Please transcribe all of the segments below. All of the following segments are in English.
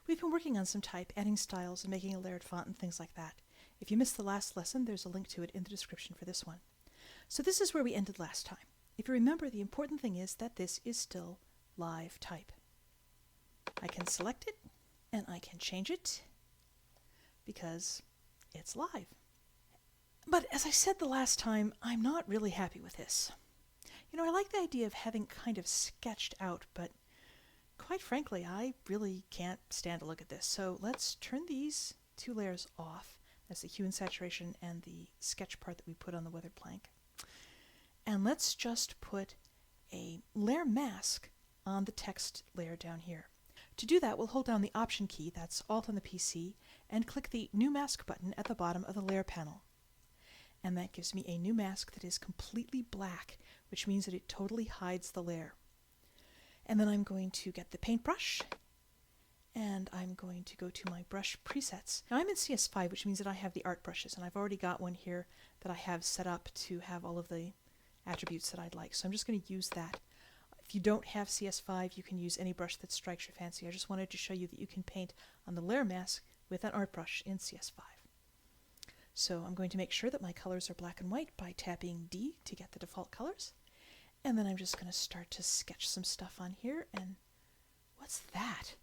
We've been working on some type, adding styles and making a layered font and things like that. If you missed the last lesson, there's a link to it in the description for this one. So this is where we ended last time. If you remember, the important thing is that this is still live type. I can select it and I can change it because it's live. But as I said the last time, I'm not really happy with this. You know, I like the idea of having kind of sketched out, but quite frankly, I really can't stand to look at this. So let's turn these two layers off. That's the hue and saturation and the sketch part that we put on the weathered plank. And let's just put a layer mask on the text layer down here. To do that, we'll hold down the Option key, that's Alt on the PC, and click the New Mask button at the bottom of the layer panel. And that gives me a new mask that is completely black, which means that it totally hides the layer. And then I'm going to get the paintbrush, and I'm going to go to my brush presets. Now I'm in CS5, which means that I have the art brushes, and I've already got one here that I have set up to have all of the attributes that I'd like. So I'm just going to use that. If you don't have CS5, you can use any brush that strikes your fancy. I just wanted to show you that you can paint on the layer mask with an art brush in CS5. So I'm going to make sure that my colors are black and white by tapping D to get the default colors. And then I'm just going to start to sketch some stuff on here. And what's that?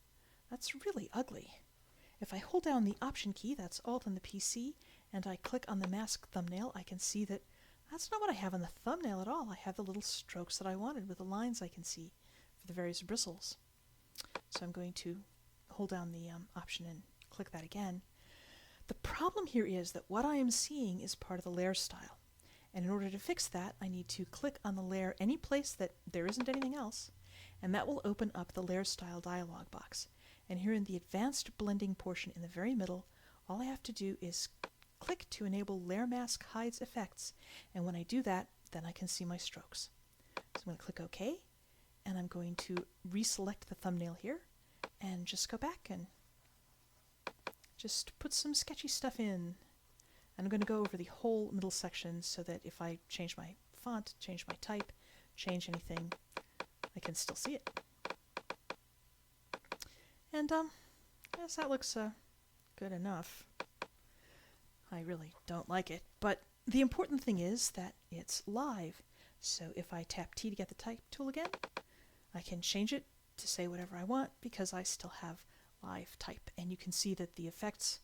That's really ugly. If I hold down the Option key, that's Alt on the PC, and I click on the mask thumbnail, I can see that that's not what I have on the thumbnail at all. I have the little strokes that I wanted with the lines I can see for the various bristles. So I'm going to hold down the Option and click that again. The problem here is that what I am seeing is part of the layer style. And in order to fix that, I need to click on the layer any place that there isn't anything else, and that will open up the layer style dialog box. And here in the advanced blending portion in the very middle, all I have to do is click to enable layer mask hides effects, and when I do that, then I can see my strokes. So I'm going to click OK, and I'm going to reselect the thumbnail here and just go back and just put some sketchy stuff in. And I'm going to go over the whole middle section so that if I change my font, change my type, change anything, I can still see it. And yes, that looks good enough. I really don't like it, but the important thing is that it's live. So if I tap T to get the type tool again, I can change it to say whatever I want because I still have live type. And you can see that the effects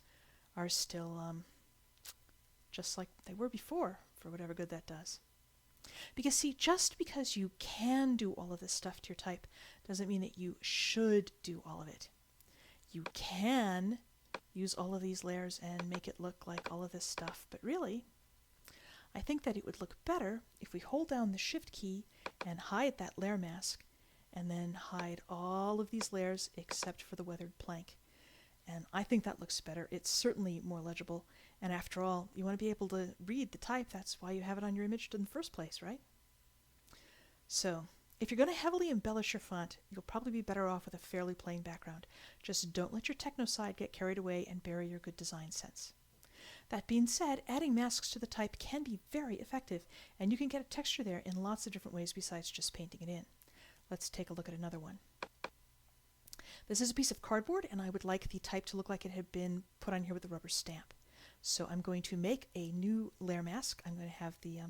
are still just like they were before, for whatever good that does. Because see, just because you can do all of this stuff to your type doesn't mean that you should do all of it. You can use all of these layers and make it look like all of this stuff, but really, I think that it would look better if we hold down the Shift key and hide that layer mask, and then hide all of these layers except for the weathered plank. And I think that looks better. It's certainly more legible, and after all, you want to be able to read the type. That's why you have it on your image in the first place, right? So, if you're going to heavily embellish your font, you'll probably be better off with a fairly plain background. Just don't let your techno side get carried away and bury your good design sense. That being said, adding masks to the type can be very effective, and you can get a texture there in lots of different ways besides just painting it in. Let's take a look at another one. This is a piece of cardboard, and I would like the type to look like it had been put on here with a rubber stamp. So I'm going to make a new layer mask. I'm going to have the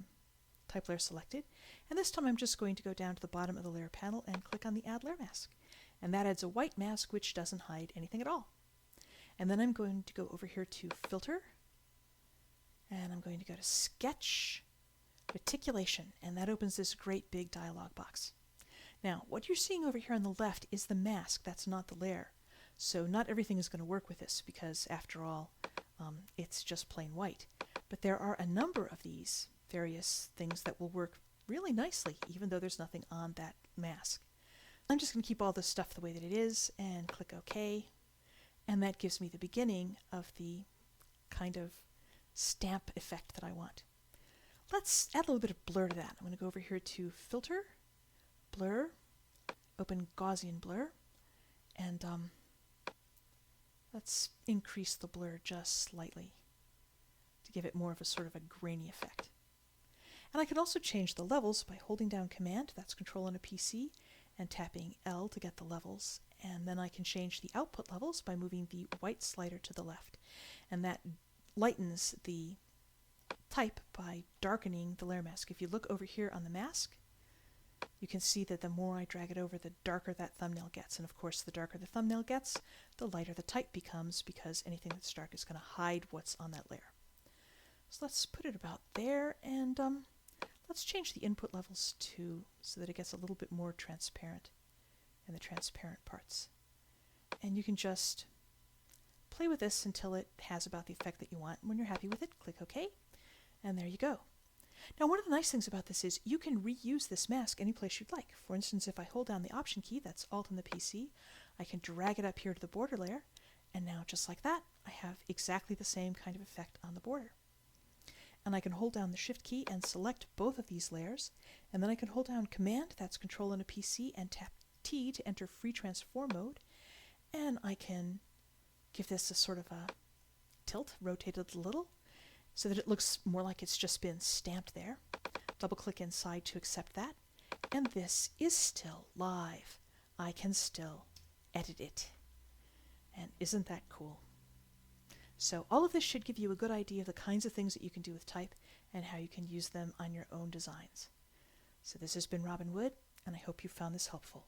type layer selected, and this time I'm just going to go down to the bottom of the layer panel and click on the Add Layer Mask. And that adds a white mask which doesn't hide anything at all. And then I'm going to go over here to Filter, and I'm going to go to Sketch, Reticulation, and that opens this great big dialog box. Now, what you're seeing over here on the left is the mask, that's not the layer. So not everything is going to work with this because, after all, it's just plain white. But there are a number of these various things that will work really nicely, even though there's nothing on that mask. I'm just going to keep all this stuff the way that it is and click OK. And that gives me the beginning of the kind of stamp effect that I want. Let's add a little bit of blur to that. I'm going to go over here to Filter, Blur, open Gaussian Blur, and let's increase the blur just slightly to give it more of a sort of a grainy effect. And I can also change the levels by holding down Command, that's Control on a PC, and tapping L to get the levels. And then I can change the output levels by moving the white slider to the left. And that lightens the type by darkening the layer mask. If you look over here on the mask, you can see that the more I drag it over, the darker that thumbnail gets. And of course, the darker the thumbnail gets, the lighter the type becomes, because anything that's dark is going to hide what's on that layer. So let's put it about there, and let's change the input levels too, so that it gets a little bit more transparent in the transparent parts. And you can just play with this until it has about the effect that you want. When you're happy with it, click OK, and there you go. Now, one of the nice things about this is you can reuse this mask any place you'd like. For instance, if I hold down the Option key, that's Alt on the PC, I can drag it up here to the border layer, and now just like that, I have exactly the same kind of effect on the border. And I can hold down the Shift key and select both of these layers, and then I can hold down Command, that's Control on a PC, and tap T to enter free transform mode, and I can give this a sort of a tilt, rotate it a little, so that it looks more like it's just been stamped there. Double click inside to accept that, and this is still live. I can still edit it. And isn't that cool? So all of this should give you a good idea of the kinds of things that you can do with type and how you can use them on your own designs. So this has been Robin Wood, and I hope you found this helpful.